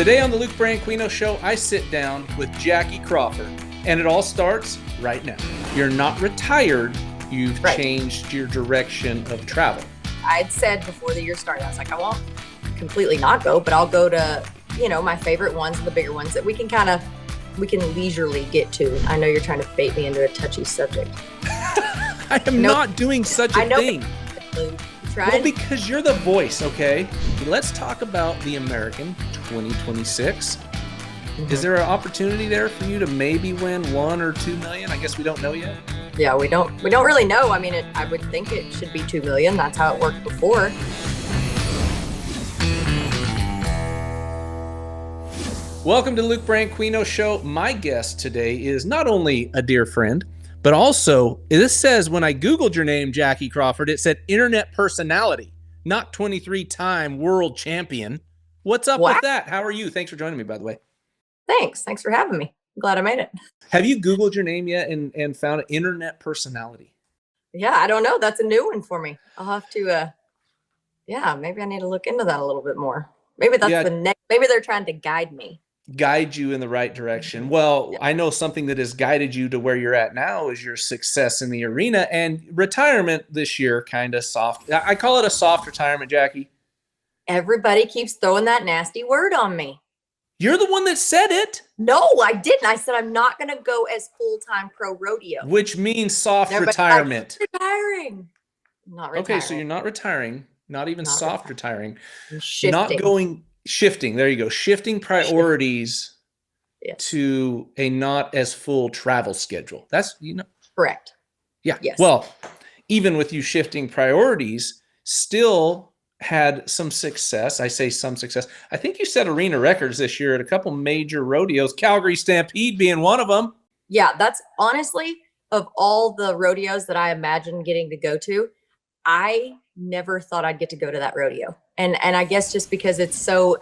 Today on the Luke Branquinho Show, I sit down with Jackie Crawford, and it all starts right now. You're not retired, you've changed your direction of travel. I'd said before the year started, I was like, I won't completely not go, but I'll go to, my favorite ones and the bigger ones that we can leisurely get to. I know you're trying to bait me into a touchy subject. I am not doing such a thing. Well, because you're the voice, okay? Let's talk about the American 2026. Mm-hmm. Is there an opportunity there for you to maybe win 1 or 2 million? I guess we don't know yet. Yeah, we don't really know. I mean, I would think it should be 2 million. That's how it worked before. Welcome to the Luke Branquinho Show. My guest today is not only a dear friend, but also, this says when I Googled your name, Jackie Crawford, it said internet personality, not 23-time world champion. What's up with that? How are you? Thanks for joining me, by the way. Thanks for having me. I'm glad I made it. Have you Googled your name yet and found internet personality? Yeah, I don't know. That's a new one for me. I'll have to, maybe I need to look into that a little bit more. Maybe that's the next, maybe they're trying to guide you in the right direction. Well, I know something that has guided you to where you're at now is your success in the arena and retirement this year, kind of soft. I call it a soft retirement, Jackie. Everybody keeps throwing that nasty word on me. You're the one that said it. No, I didn't. I said I'm not going to go as full-time pro rodeo. Which means soft retirement. Retiring. Not retiring. Okay, so you're not retiring, not even soft retiring. Shifting. Not going shifting. There you go. Shifting priorities to a not as full travel schedule. That's, correct. Yeah. Yes. Well, even with you shifting priorities, still had some success. I say some success. I think you set arena records this year at a couple major rodeos, Calgary Stampede being one of them. Yeah, that's honestly, of all the rodeos that I imagined getting to go to, I never thought I'd get to go to that rodeo. And I guess just because it's so,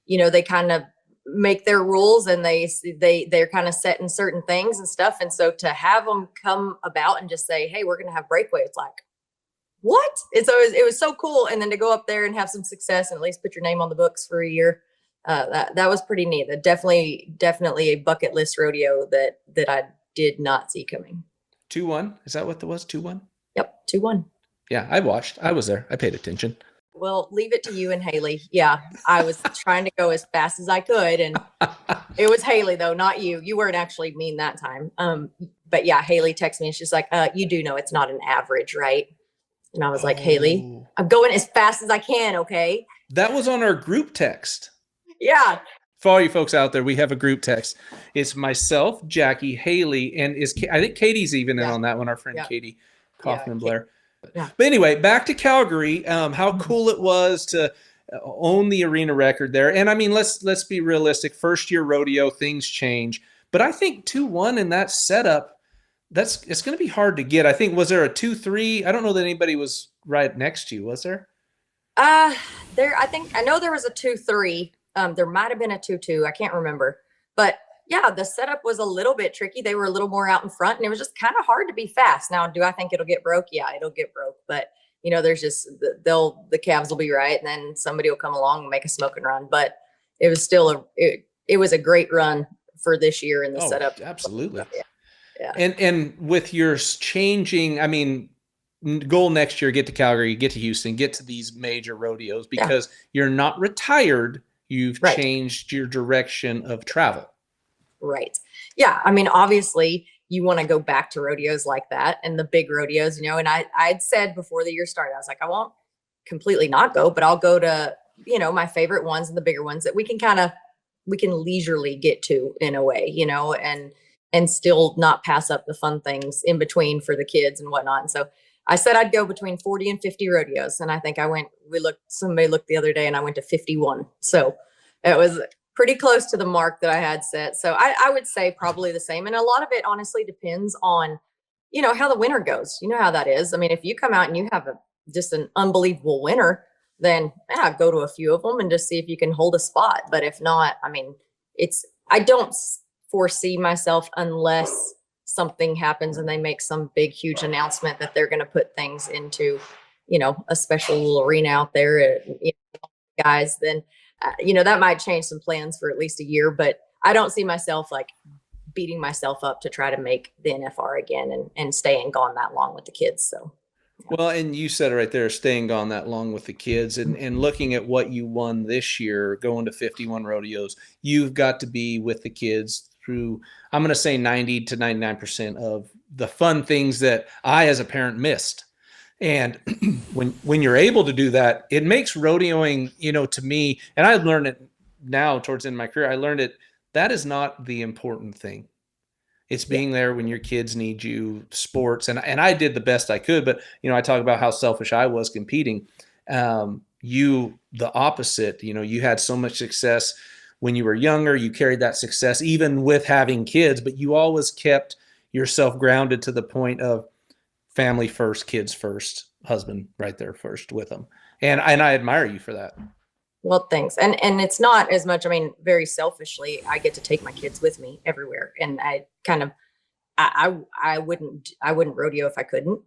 they kind of make their rules and they're kind of set in certain things and stuff. And so to have them come about and just say, hey, we're going to have breakaway. It's like, what? And so it was so cool. And then to go up there and have some success and at least put your name on the books for a year. That was pretty neat. That definitely a bucket list rodeo that I did not see coming. 2-1. Is that what it was? 2-1? Yep. 2-1. Yeah, I watched. I was there. I paid attention. Well, leave it to you and Haley. Yeah, I was trying to go as fast as I could. And it was Haley, though, not you. You weren't actually mean that time. But yeah, Haley texted me and she's like, you do know it's not an average, right? And I was like, Haley, I'm going as fast as I can, okay? That was on our group text. Yeah. For all you folks out there, we have a group text. It's myself, Jackie, Haley, and I think Katie's even in on that one, our friend Katie Kaufman-Blair. Yeah. But anyway, back to Calgary, how cool it was to own the arena record there. And I mean, let's be realistic. First year rodeo, things change. But I think 2-1 in that setup, it's going to be hard to get. I think, was there a 2-3? I don't know that anybody was right next to you. Was there? I know there was a 2-3. There might've been a 2-2. I can't remember, but yeah, the setup was a little bit tricky. They were a little more out in front and it was just kind of hard to be fast. Now, do I think it'll get broke? Yeah, it'll get broke. But there's just, the calves will be right. And then somebody will come along and make a smoking run. But it was still it was a great run for this year in the setup. Absolutely. Yeah. And with your changing, I mean, goal next year, get to Calgary, get to Houston, get to these major rodeos because you're not retired. You've changed your direction of travel. Right. Yeah. I mean, obviously you want to go back to rodeos like that and the big rodeos, and I'd said before the year started, I was like, I won't completely not go, but I'll go to, my favorite ones and the bigger ones that we can leisurely get to in a way, and still not pass up the fun things in between for the kids and whatnot. And so I said I'd go between 40 and 50 rodeos. And I think somebody looked the other day and I went to 51. So it was pretty close to the mark that I had set. So I would say probably the same. And a lot of it honestly depends on, how the winter goes. You know how that is. I mean, if you come out and you have just an unbelievable winter, then go to a few of them and just see if you can hold a spot. But if not, I mean, I don't foresee myself unless something happens and they make some big, huge announcement that they're going to put things into, a special little arena out there, guys, then that might change some plans for at least a year, but I don't see myself like beating myself up to try to make the NFR again and staying gone that long with the kids. So. Well, and you said it right there, staying gone that long with the kids and looking at what you won this year, going to 51 rodeos, you've got to be with the kids through, I'm going to say 90 to 99% of the fun things that I, as a parent, missed. And when you're able to do that, it makes rodeoing, to me, and I learned it now towards the end of my career, I learned it, that is not the important thing. It's being there when your kids need you, sports. And I did the best I could, but I talk about how selfish I was competing. You, the opposite, you had so much success when you were younger, you carried that success even with having kids, but you always kept yourself grounded to the point of family first, kids first, husband right there first with them. And I admire you for that. Well, thanks. And it's not as much, very selfishly, I get to take my kids with me everywhere. And I kind of, I wouldn't rodeo if I couldn't.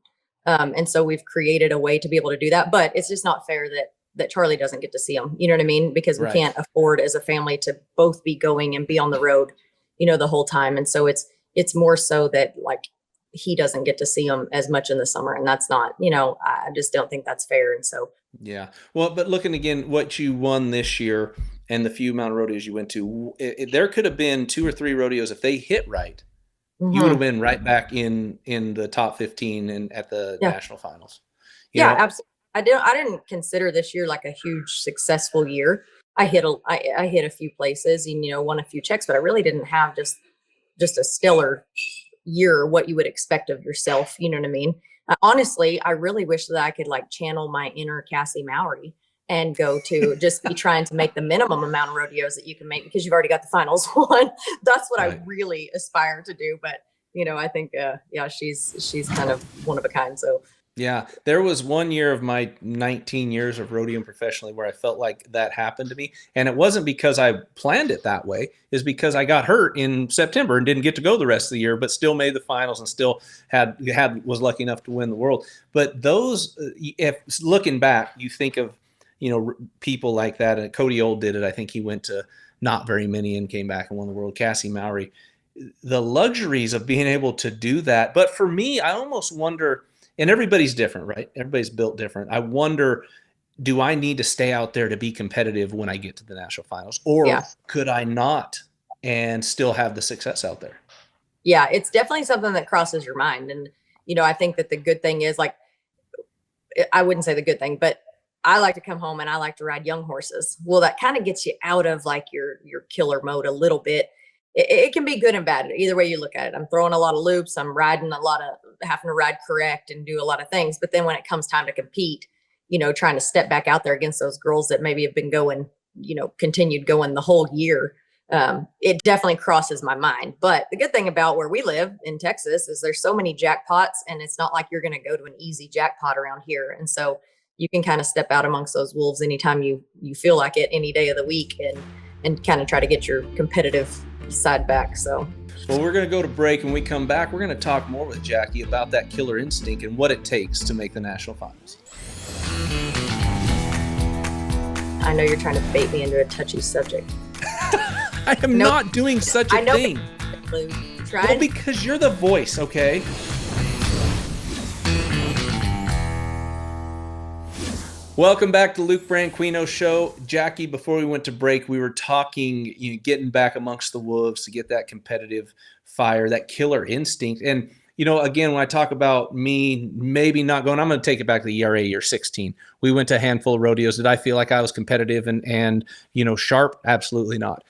And so we've created a way to be able to do that, but it's just not fair that Charlie doesn't get to see them. You know what I mean? Because we can't afford as a family to both be going and be on the road, the whole time. And so it's more so that like, he doesn't get to see them as much in the summer. And that's not, I just don't think that's fair. And so. Yeah. Well, but looking again, what you won this year and the few amount of rodeos you went to, there could have been 2 or 3 rodeos. If they hit right, you would have been right back in the top 15 and at the national finals. Absolutely. I didn't consider this year like a huge successful year. I hit a few places and, won a few checks, but I really didn't have just a stellar year, what you would expect of yourself. You know what I mean? Honestly, I really wish that I could like channel my inner Cassie Mowry and go to just be trying to make the minimum amount of rodeos that you can make because you've already got the finals won. That's what I really aspire to do. But, I think, she's kind of one of a kind. So. Yeah, there was one year of my 19 years of rodeoing professionally where I felt like that happened to me. And it wasn't because I planned it that way. It's because I got hurt in September and didn't get to go the rest of the year, but still made the finals and still was lucky enough to win the world. But those, if looking back, you think of, people like that. And Cody Old did it. I think he went to not very many and came back and won the world. Cassie Mowry, the luxuries of being able to do that. But for me, I almost wonder, and everybody's different, right? Everybody's built different. I wonder, do I need to stay out there to be competitive when I get to the national finals? Or could I not and still have the success out there? Yeah, it's definitely something that crosses your mind. And, I think that the good thing is like, I wouldn't say the good thing, but I like to come home and I like to ride young horses. Well, that kind of gets you out of like your killer mode a little bit. It can be good and bad. Either way you look at it. I'm throwing a lot of loops. I'm riding a lot of having to ride correct and do a lot of things. But then when it comes time to compete, trying to step back out there against those girls that maybe have been going, continued going the whole year, it definitely crosses my mind. But the good thing about where we live in Texas is there's so many jackpots and it's not like you're going to go to an easy jackpot around here. And so you can kind of step out amongst those wolves anytime you feel like it, any day of the week, and kind of try to get your competitive side back. So, well, we're going to go to break. And when we come back, we're going to talk more with Jackie about that killer instinct and what it takes to make the national finals. I know you're trying to bait me into a touchy subject. I am not doing such a thing. Well, because you're the voice, okay? Welcome back to Luke Branquinho Show. Jackie, before we went to break, we were talking, getting back amongst the wolves to get that competitive fire, that killer instinct. And, again, when I talk about me maybe not going, I'm going to take it back to the ERA year 16. We went to a handful of rodeos. Did I feel like I was competitive and sharp? Absolutely not.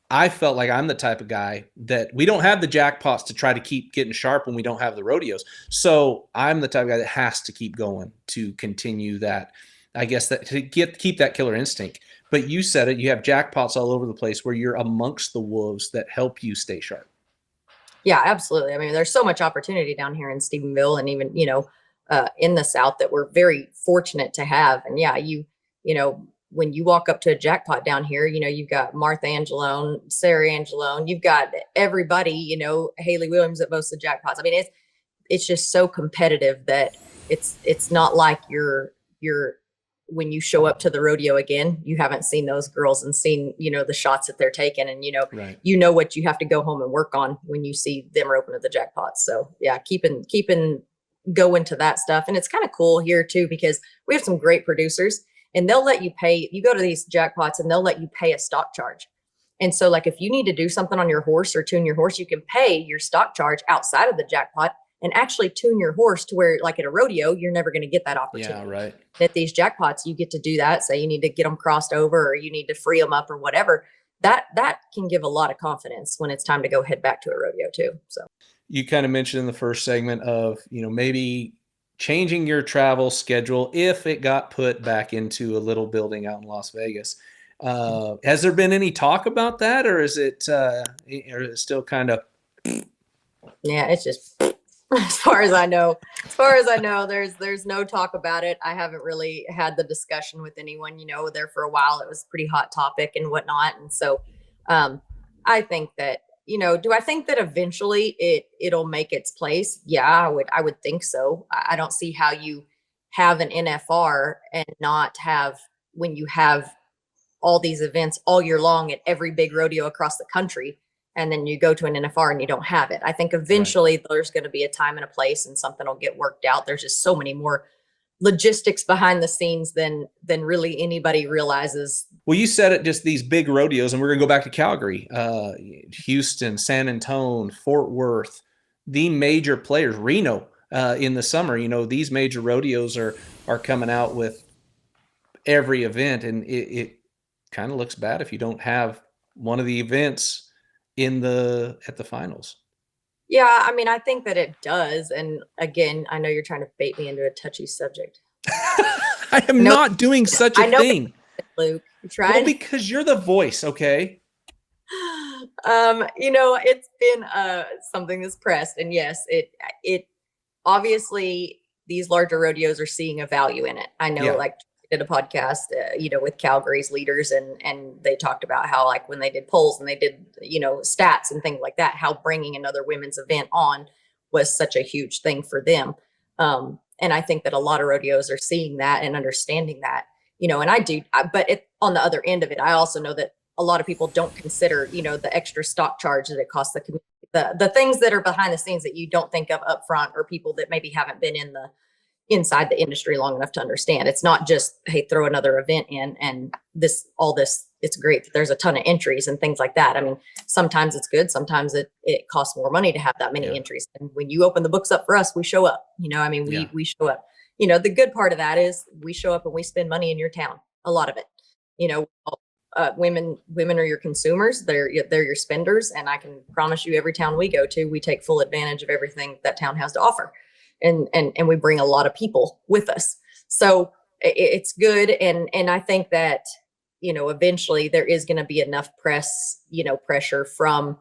I felt like I'm the type of guy that we don't have the jackpots to try to keep getting sharp when we don't have the rodeos. So I'm the type of guy that has to keep going to continue that. I guess that to keep that killer instinct. But you said it, you have jackpots all over the place where you're amongst the wolves that help you stay sharp. Yeah, absolutely. There's so much opportunity down here in Stephenville and even, in the South that we're very fortunate to have. And yeah, when you walk up to a jackpot down here, you've got Martha Angelone, Sarah Angelone, you've got everybody, Haley Williams that boasts the jackpots. It's just so competitive that it's not like you're when you show up to the rodeo again, you haven't seen those girls and seen, the shots that they're taking, and, Right. what you have to go home and work on when you see them roping at the jackpots. So yeah, keeping go into that stuff. And it's kind of cool here too, because we have some great producers, and they'll let you pay. You go to these jackpots and they'll let you pay a stock charge. And so like, if you need to do something on your horse or tune your horse, you can pay your stock charge outside of the jackpot and actually tune your horse to where, like at a rodeo, you're never going to get that opportunity. Yeah, right. At these jackpots, you get to do that. Say you need to get them crossed over, or you need to free them up or whatever. That can give a lot of confidence when it's time to go head back to a rodeo too. So you kind of mentioned in the first segment of, maybe changing your travel schedule if it got put back into a little building out in Las Vegas. Has there been any talk about that, or is it still kind of? Yeah, it's just as far as I know, there's no talk about it. I haven't really had the discussion with anyone. There for a while, it was a pretty hot topic and whatnot. And so, I think that, do I think that eventually it'll make its place? Yeah, I would think so. I don't see how you have an NFR and not have, when you have all these events all year long at every big rodeo across the country, and then you go to an NFR and you don't have it. I think eventually there's going to be a time and a place, and something will get worked out. There's just so many more logistics behind the scenes than really anybody realizes. Well, you said it, just these big rodeos, and we're going to go back to Calgary, Houston, San Antonio, Fort Worth, the major players, Reno, in the summer. These major rodeos are coming out with every event, and it kind of looks bad if you don't have one of the events at the finals. Yeah, I mean, I think that it does. And again, I know you're trying to bait me into a touchy subject. I am not doing such a thing, Luke. You're trying. Well, because you're the voice, okay? It's been something that's pressed, and yes, it obviously these larger rodeos are seeing a value in it. I know, like, did a podcast, with Calgary's leaders, and they talked about how, like, when they did polls and they did, stats and things like that, how bringing another women's event on was such a huge thing for them. And I think that a lot of rodeos are seeing that and understanding that, and I do, but on the other end of it, I also know that a lot of people don't consider, the extra stock charge that it costs the community, the things that are behind the scenes that you don't think of up front, or people that maybe haven't been inside the industry long enough to understand. It's not just, hey, throw another event in and all this, it's great that there's a ton of entries and things like that. I mean, sometimes it's good. Sometimes it costs more money to have that many entries. And when you open the books up for us, we show up, we show up. The good part of that is we show up and we spend money in your town. A lot of it, women are your consumers. They're your spenders. And I can promise you, every town we go to, we take full advantage of everything that town has to offer. And we bring a lot of people with us. So it's good. And I think that, eventually there is going to be enough pressure from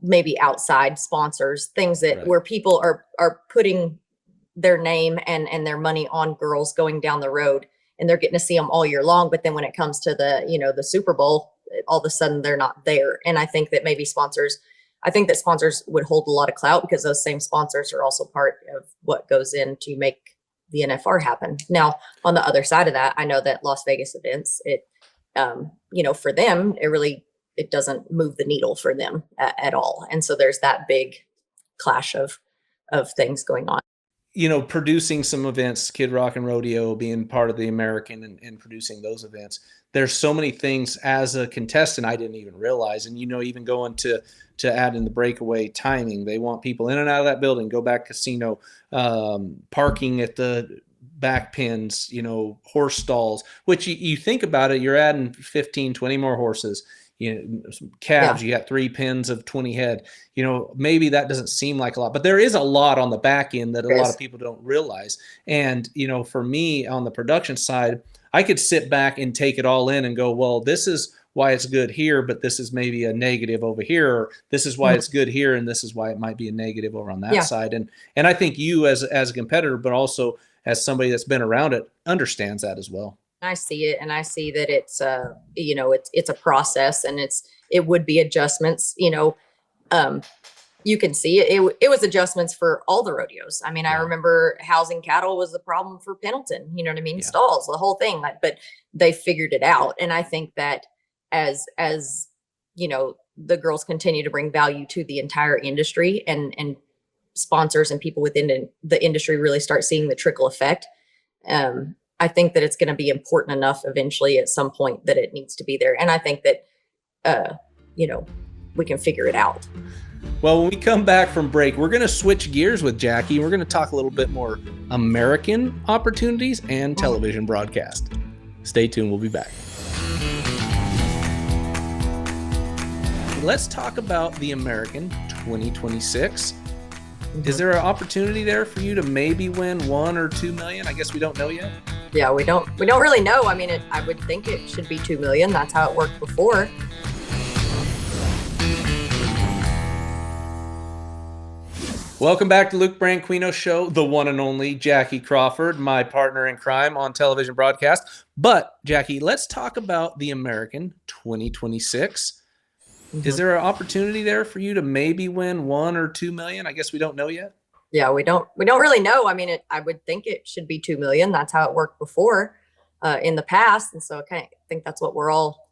maybe outside sponsors, things that where people are putting their name and their money on girls going down the road, and they're getting to see them all year long. But then when it comes to the Super Bowl, all of a sudden they're not there. And I think that maybe sponsors would hold a lot of clout, because those same sponsors are also part of what goes in to make the NFR happen. Now, on the other side of that, I know that Las Vegas events, for them, it doesn't move the needle for them at all. And so there's that big clash of things going on. Producing some events, Kid Rock and Rodeo being part of the American and producing those events. There's so many things as a contestant I didn't even realize. And, even going to add in the breakaway timing, they want people in and out of that building, go back casino, parking at the back pins, horse stalls, which you think about it, you're adding 15, 20 more horses. Calves, you got 3 pins of 20 head. Maybe that doesn't seem like a lot, but there is a lot on the back end that a lot of people don't realize. And, for me on the production side, I could sit back and take it all in and go, well, this is why it's good here, but this is maybe a negative over here. Or this is why it's good here, and this is why it might be a negative over on that side. And I think you as a competitor, but also as somebody that's been around it, understands that as well. I see it, and I see that it's it's a process, and it would be adjustments. you can see it. It was adjustments for all the rodeos. I mean, I remember housing cattle was the problem for Pendleton, you know what I mean? Yeah. Stalls, the whole thing, but they figured it out. And I think that as, you know, the girls continue to bring value to the entire industry, and sponsors and people within the industry really start seeing the trickle effect. I think that it's going to be important enough eventually at some point that it needs to be there. And I think that, you know, we can figure it out. Well, when we come back from break, we're going to switch gears with Jackie. We're going to talk a little bit more American opportunities and television broadcast. Stay tuned. We'll be back. Let's talk about the American 2026. Is there an opportunity there for you to maybe win 1 or 2 million? I guess we don't know yet. Yeah, we don't really know. I mean, I would think it should be 2 million. That's how it worked before. Welcome back to Luke Branquinho Show, the one and only Jackie Crawford, my partner in crime on television broadcast. But Jackie, let's talk about the American 2026. Is there an opportunity there for you to maybe win 1 or 2 million? I guess we don't know yet. Yeah, we don't really know. I mean, I would think it should be 2 million. That's how it worked before in the past. And so I think that's what we're all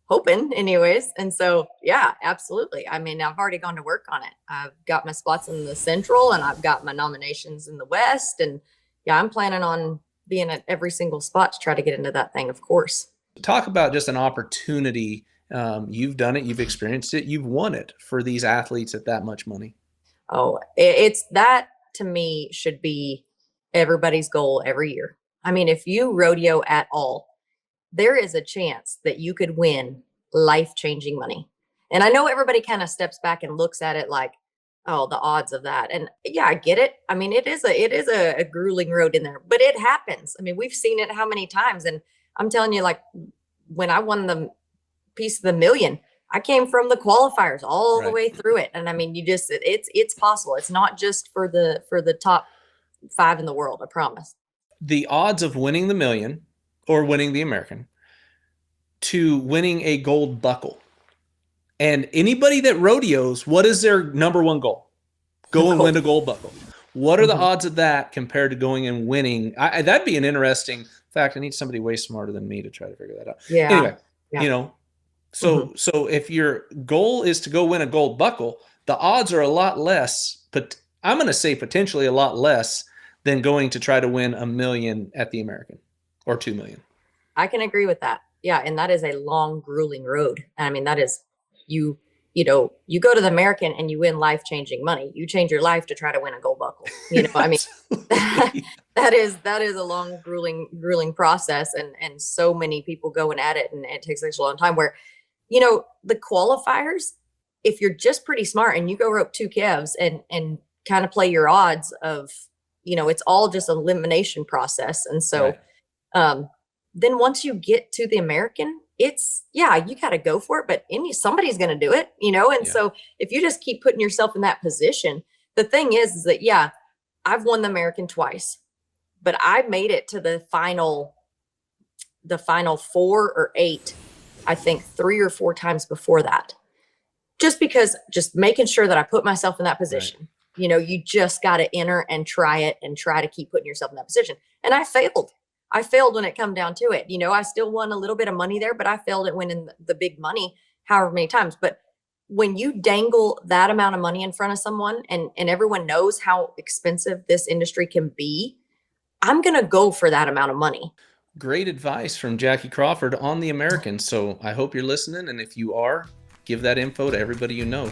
hoping anyways. And so, yeah, absolutely. I mean, I've already gone to work on it. I've got my spots in the Central, and I've got my nominations in the West. And yeah, I'm planning on being at every single spot to try to get into that thing, of course. Talk about just an opportunity. You've done it, you've experienced it, you've won it for these athletes at that much money. Oh, it's that, to me, should be everybody's goal every year. I mean, if you rodeo at all, there is a chance that you could win life-changing money. And I know everybody kind of steps back and looks at it like, oh, the odds of that. And yeah, I get it. I mean, it is a grueling road in there, but it happens. I mean, we've seen it how many times. And I'm telling you, like, when I won the piece of the million, I came from the qualifiers all the way through it. And I mean, it's possible. It's not just for the top 5 in the world, I promise. The odds of winning the million or winning the American to winning a gold buckle. And anybody that rodeos, what is their number one goal? Go and win a gold buckle. What are the odds of that compared to going and winning? That'd be an interesting fact. I need somebody way smarter than me to try to figure that out. Yeah. Anyway, you know, so if your goal is to go win a gold buckle, the odds are a lot less, but I'm going to say potentially a lot less than going to try to win $1 million at the American or 2 million. I can agree with that. Yeah. And that is a long, grueling road. I mean, that is, you go to the American and you win life-changing money. You change your life to try to win a gold buckle. You know, I mean, that is a long, grueling process. And so many people going at it, and it takes such a long time where, you know, the qualifiers, if you're just pretty smart and you go rope 2 calves and kind of play your odds of, you know, it's all just an elimination process. And so, then once you get to the American, it's, yeah, you got to go for it, but somebody's going to do it, you know? And so if you just keep putting yourself in that position, the thing is that, yeah, I've won the American twice, but I made it to the final 4 or 8, I think 3 or 4 times before that, just making sure that I put myself in that position. Right. You know, you just got to enter and try it and try to keep putting yourself in that position. And I failed when it come down to it. You know, I still won a little bit of money there, but I failed at winning the big money however many times. But when you dangle that amount of money in front of someone, and everyone knows how expensive this industry can be, I'm going to go for that amount of money. Great advice from Jackie Crawford on the American. So I hope you're listening. And if you are, give that info to everybody you know.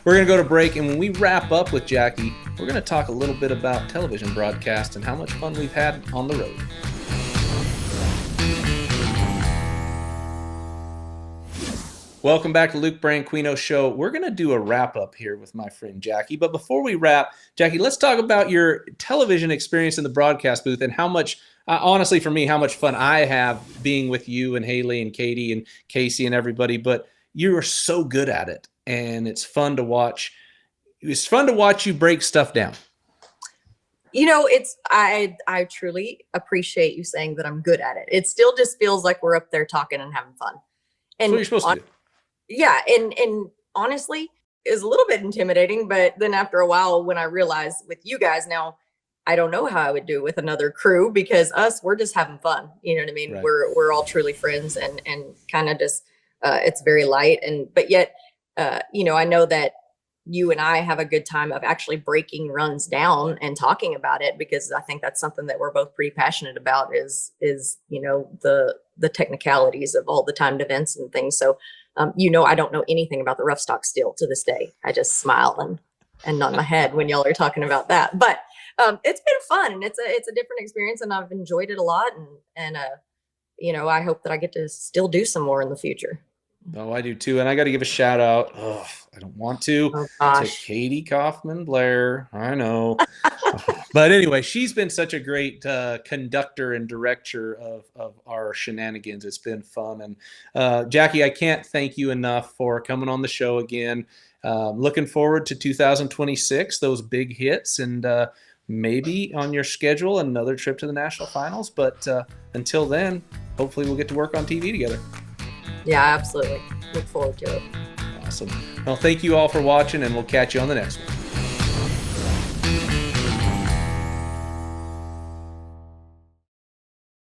We're going to go to break. And when we wrap up with Jackie, we're going to talk a little bit about television broadcast and how much fun we've had on the road. Welcome back to Luke Branquinho Show. We're going to do a wrap up here with my friend Jackie. But before we wrap, Jackie, let's talk about your television experience in the broadcast booth and how much, honestly for me, how much fun I have being with you and Haley and Katie and Casey and everybody. But you are so good at it, and it's fun to watch. It's fun to watch you break stuff down. You know, I truly appreciate you saying that I'm good at it. It still just feels like we're up there talking and having fun. And that's what you're supposed to do. Yeah. And honestly, is a little bit intimidating, but then after a while, when I realized with you guys now, I don't know how I would do with another crew, because we're just having fun. You know what I mean? Right. We're all truly friends, and kind of just, it's very light, but yet, I know that you and I have a good time of actually breaking runs down and talking about it, because I think that's something that we're both pretty passionate about is, the technicalities of all the timed events and things. So, I don't know anything about the rough stock still to this day. I just smile and nod my head when y'all are talking about that. But it's been fun, and it's a different experience, and I've enjoyed it a lot. And I hope that I get to still do some more in the future. Oh, I do too. And I got to give a shout out. Oh, I don't want to Katie Kaufman Blair. I know. But anyway, she's been such a great conductor and director of our shenanigans. It's been fun. And Jackie, I can't thank you enough for coming on the show again. Looking forward to 2026, those big hits, and maybe on your schedule another trip to the national finals. But until then, hopefully we'll get to work on TV together. Yeah, absolutely. Look forward to it. Awesome. Well, thank you all for watching, and we'll catch you on the next one.